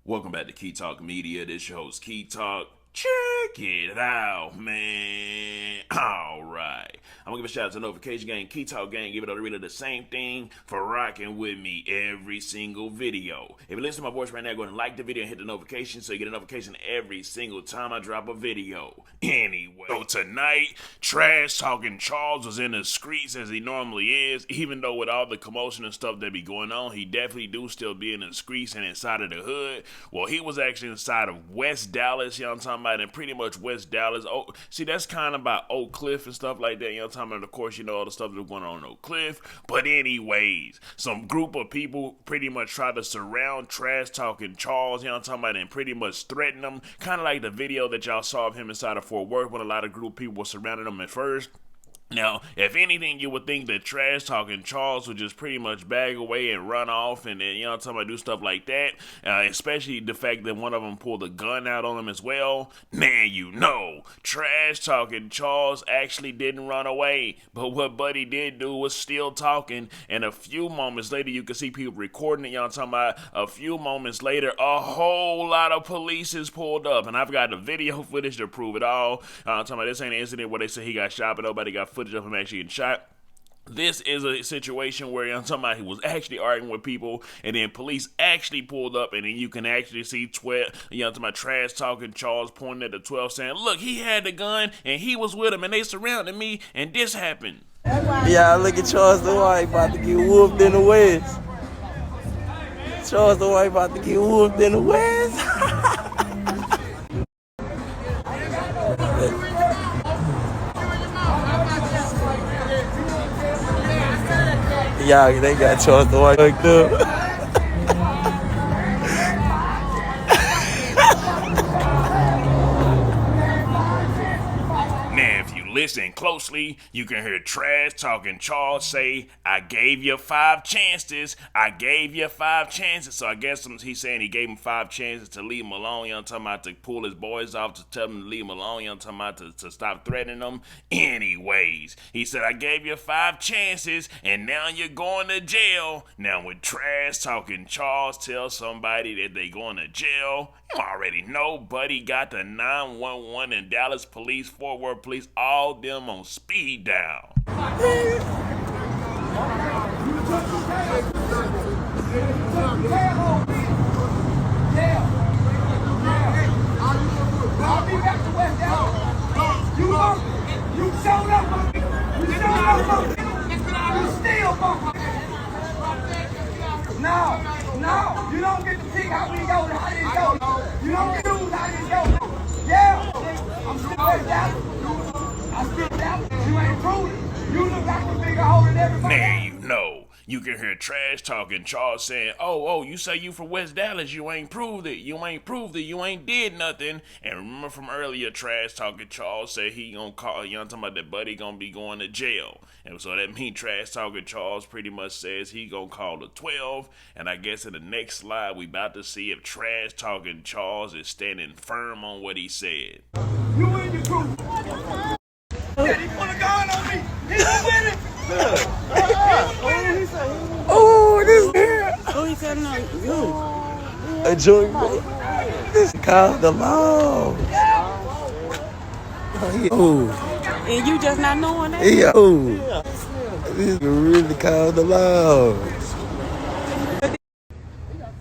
Welcome back to Key Talk Media. This your host, Key Talk. Check it out, man. Alright. I'm gonna give a shout out to Notification Gang, Key Talk Gang. Give it a really the same thing for rocking with me every single video. If you listen to my voice right now, go ahead and like the video and hit the notification so you get a notification every single time I drop a video. Anyway, so tonight, Trash Talking Charles was in the streets as he normally is. Even though with all the commotion and stuff that be going on, he definitely do still be in the streets and inside of the hood. Well, he was actually inside of West Dallas, you know what I'm talking about, and pretty much West Dallas. Oh, see, that's kind of by Oak Cliff and stuff like that, you know what I'm talking about. Of course, you know all the stuff that's going on in Oak Cliff. But anyways, some group of people pretty much tried to surround Trash Talking Charles, you know what I'm talking about, and pretty much threaten him. Kind of like the video that y'all saw of him inside of Fort Worth when a lot of group of people were surrounding him at first. Now, if anything, you would think that Trash Talking Charles would just pretty much bag away and run off and then, you know what I'm talking about, do stuff like that. Especially the fact that one of them pulled a gun out on him as well. Man, you know, Trash Talking Charles actually didn't run away. But what Buddy did do was still talking. And a few moments later, you can see people recording it, you know what I'm talking about. A few moments later, a whole lot of police is pulled up. And I've got the video footage to prove it all. I'm talking about this ain't an incident where they say he got shot, but nobody got footage of him actually getting shot. This is a situation where I'm talking about he was actually arguing with people, and then police actually pulled up, and then you can actually see 12, you know, talking about Trash Talking Charles pointing at the 12 saying, look, he had the gun, and he was with him, and they surrounded me, and this happened. Yeah, look at Charles the White about to get whooped in the West. Charles the White about to get whooped in the West. Yeah, they got Charles the White hooked up. Now, if you listen closely, you can hear Trash Talking Charles say, I gave you 5 chances. I gave you 5 chances. So I guess he's saying he gave him 5 chances to leave him alone. You know what I'm talking about? To pull his boys off, to tell him to leave him alone. You know what I'm talking about? To stop threatening them. Anyways, he said, I gave you 5 chances, and now you're going to jail. Now, when Trash Talking Charles tells somebody that they going to jail, you already know Buddy got the 911 and Dallas police, Fort Worth police, all them on speed dial. You showed up on me. You showed up on me. You still bumping. No, you don't get to pick how we go and how this go. You don't get to choose how this go. Yeah, I'm still down. I'm still down. You ain't proving. You look like the bigger hole than everybody. Man, you know. You can hear Trash Talking Charles saying, oh, you say you from West Dallas, you ain't proved it, you ain't did nothing. And remember from earlier, Trash Talking Charles said he gonna call, you know, talking about that Buddy gonna be going to jail. And so that means Trash Talking Charles pretty much says he gonna call the 12. And I guess in the next slide, we about to see if Trash Talking Charles is standing firm on what he said. You ain't the proof. Yeah, he put a gun on me. He's with it. Oh, this here. Oh, he said no. Good. A joint. This called the law. Oh, And you just not knowing that? yo. This really called the law.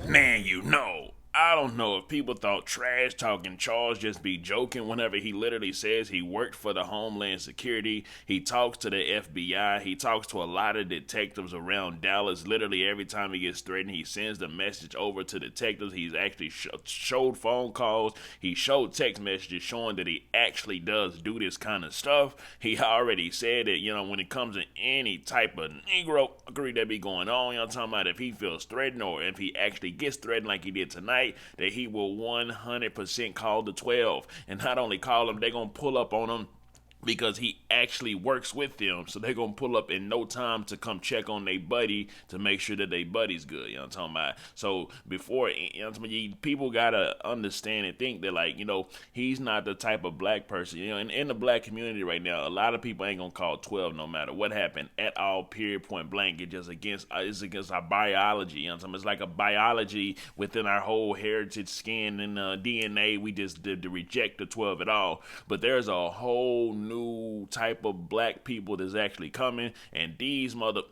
Man, you know. I don't know if people thought Trash Talking Charles just be joking whenever he literally says he worked for the Homeland Security. He talks to the FBI. He talks to a lot of detectives around Dallas. Literally every time he gets threatened, he sends the message over to detectives. He's actually showed phone calls. He showed text messages showing that he actually does do this kind of stuff. He already said that, you know, when it comes to any type of Negro that be going on, you know what I'm talking about, if he feels threatened or if he actually gets threatened like he did tonight, that he will 100% call the 12. And not only call them, they're going to pull up on him because he actually works with them. So they're gonna pull up in no time to come check on their buddy to make sure that they buddy's good. You know what I'm talking about? So before, you know what I'm talking about, people gotta understand and think that, like, you know, he's not the type of black person. You know, in the black community right now, a lot of people ain't gonna call 12 no matter what happened at all. Period. Point blank. It's against our biology. You know what I'm talking about? It's like a biology within our whole heritage, skin, and DNA. We just did to reject the 12 at all. But there's a whole new type of black people that's actually coming, and these mother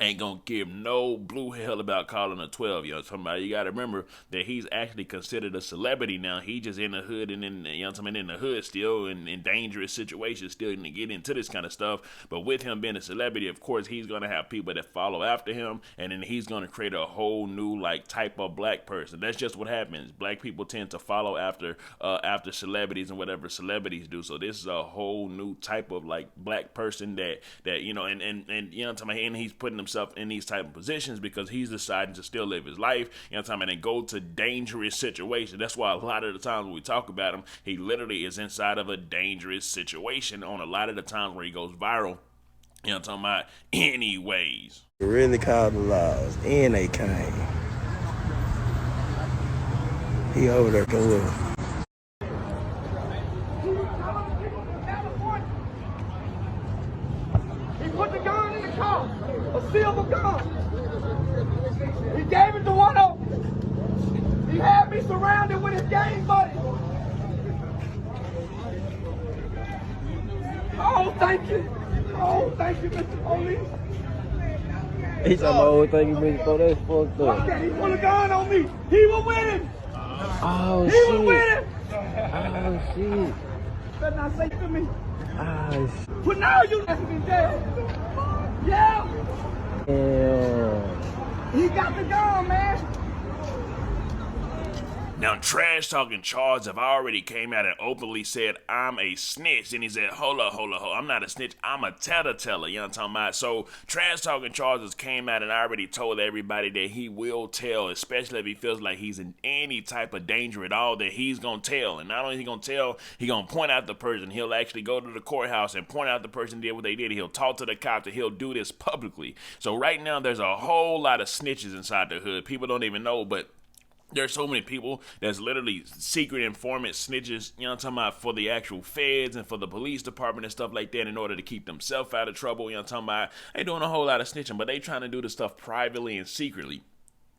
ain't gonna give no blue hell about calling a 12. You know what I'm talking about? You gotta remember that he's actually considered a celebrity now. He just in the hood, and in, you know what I'm talking about, in the hood still, in dangerous situations, still to get into this kind of stuff. But with him being a celebrity, of course, he's gonna have people that follow after him, and then he's gonna create a whole new, like, type of black person. That's just what happens. Black people tend to follow after celebrities and whatever celebrities do. So this is a whole new type of, like, black person that you know, and you know what I'm talking about, and he's putting himself in these type of positions because he's deciding to still live his life, you know what I'm talking about, and go to dangerous situations. That's why a lot of the times when we talk about him, he literally is inside of a dangerous situation on a lot of the times where he goes viral. You know what I'm talking about? Anyways. Really called the laws, and they came. He over there doing. He put the gun in the car, a silver gun. He gave it to one of them. He had me surrounded with his gang buddies. Oh, thank you. Oh, thank you, Mr. Police. He said, "Oh, thank you, Mr. Police. That's fucked up." Okay, he put a gun on me. He was with him. Oh, He shit. was with him. Oh, shit. Better not say to me. Oh, shit. But now you left me in jail. Yeah. Yeah. He got the gun, man. Now, trash talking Charles have already came out and openly said, "I'm a snitch." And he said, hold up. I'm not a snitch. I'm a teller. You know what I'm talking about? So, trash talking Charles came out and already told everybody that he will tell, especially if he feels like he's in any type of danger at all, that he's going to tell. And not only is he going to tell, he's going to point out the person. He'll actually go to the courthouse and point out the person did what they did. He'll talk to the cops, and he'll do this publicly. So, right now, there's a whole lot of snitches inside the hood. People don't even know, but there's so many people that's literally secret informant snitches, you know what I'm talking about, for the actual feds and for the police department and stuff like that in order to keep themselves out of trouble. You know what I'm talking about? They doing a whole lot of snitching, but they trying to do the stuff privately and secretly.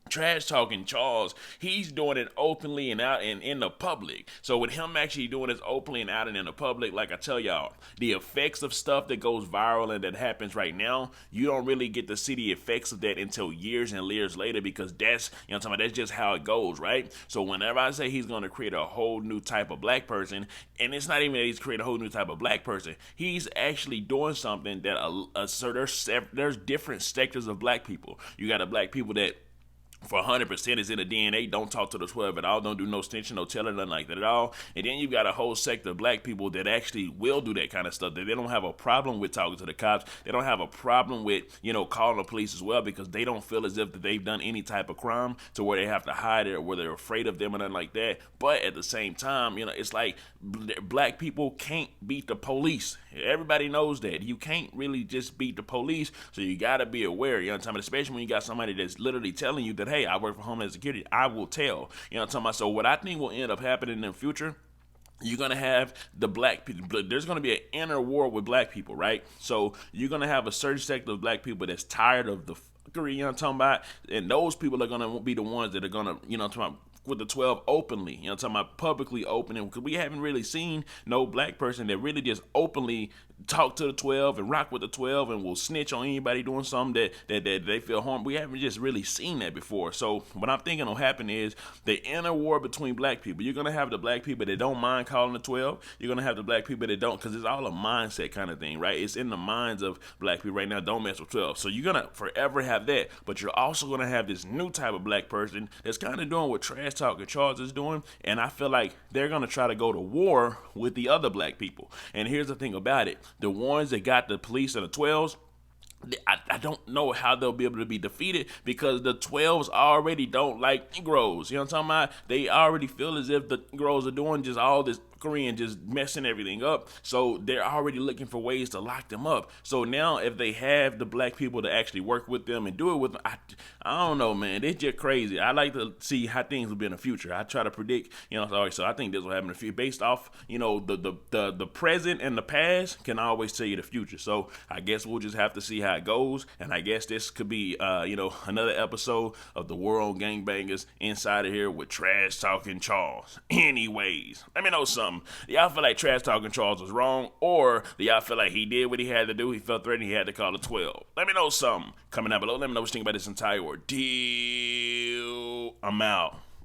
Trash talking Charles, he's doing it openly and out and in the public. So with him actually doing this openly and out and in the public, like I tell y'all, the effects of stuff that goes viral and that happens right now, you don't really get to see the effects of that until years and years later, because that's, you know what I'm talking about, that's just how it goes, right? So whenever I say he's going to create a whole new type of black person, and it's not even that he's creating a whole new type of black person, he's actually doing something that so there's different sectors of black people. You got the black people that for 100% is in the DNA, don't talk to the 12 at all, don't do no snitching, no telling, nothing like that at all. And then you've got a whole sector of black people that actually will do that kind of stuff, that they don't have a problem with talking to the cops. They don't have a problem with, you know, calling the police as well, because they don't feel as if that they've done any type of crime to where they have to hide it or where they're afraid of them or nothing like that. But at the same time, you know, it's like black people can't beat the police. Everybody knows that. You can't really just beat the police, so you got to be aware, you know what I'm talking about, especially when you got somebody that's literally telling you that, hey, I work for Homeland Security, I will tell. You know what I'm talking about? So what I think will end up happening in the future, you're going to have the black people, there's going to be an inner war with black people, right? So you're going to have a certain sector of black people that's tired of the fuckery, you know what I'm talking about? And those people are going to be the ones that are going to, you know what I'm talking about, with the 12 openly, you know, talking about publicly opening, because we haven't really seen no black person that really just openly talk to the 12 and rock with the 12 and will snitch on anybody doing something that they feel harmed. We haven't just really seen that before. So what I'm thinking will happen is the inner war between black people. You're going to have the black people that don't mind calling the 12. You're going to have the black people that don't, because it's all a mindset kind of thing, right? It's in the minds of black people right now, don't mess with 12. So you're going to forever have that, but you're also going to have this new type of black person that's kind of doing what trash talking Charles is doing, and I feel like they're going to try to go to war with the other black people. And here's the thing about it. The ones that got the police and the 12s, I don't know how they'll be able to be defeated, because the 12s already don't like Negroes. You know what I'm talking about? They already feel as if the Negroes are doing just all this Korean just messing everything up. So they're already looking for ways to lock them up. So now if they have the black people to actually work with them and do it with them, I don't know, man. It's just crazy. I like to see how things will be in the future. I try to predict, so I think this will happen in the future based off, the present and the past can always tell you the future. So I guess we'll just have to see how it goes. And I guess this could be, another episode of the World Gangbangers inside of here with Trash Talking Charles. Anyways, let me know something. Do y'all feel like Trash Talking Charles was wrong, or do y'all feel like he did what he had to do? He felt threatened, he had to call a 12. Let me know something. Coming down below. Let me know what you think about this entire ordeal. I'm out.